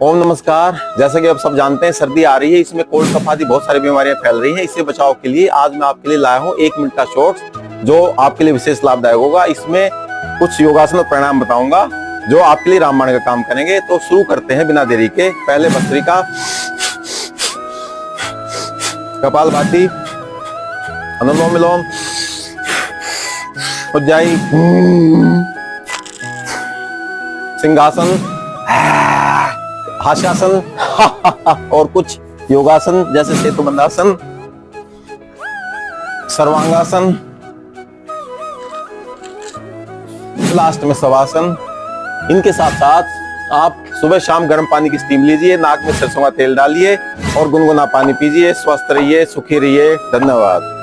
ओम नमस्कार। जैसा कि आप सब जानते हैं सर्दी आ रही है, इसमें कोल्ड कफ आदि बहुत सारी बीमारियां फैल रही हैं। इससे बचाव के लिए आज मैं आपके लिए लाया हूं 1 मिनट का शॉर्ट्स जो आपके लिए विशेष लाभदायक होगा। इसमें कुछ योगासन और प्राणायाम बताऊंगा जो आपके लिए रामबाण का काम करेंगे। तो शुरू करते हैं बिना देरी के। पहले भस्त्रिका, कपालभाति, अनुलोम विलोम, उज्जाई, सिंहासन, हास्यासन और कुछ योगासन जैसे सेतुबंधासन, सर्वांगासन, लास्ट में शवासन। इनके साथ साथ आप सुबह शाम गर्म पानी की स्टीम लीजिए, नाक में सरसों का तेल डालिए और गुनगुना पानी पीजिए। स्वस्थ रहिए, सुखी रहिए। धन्यवाद।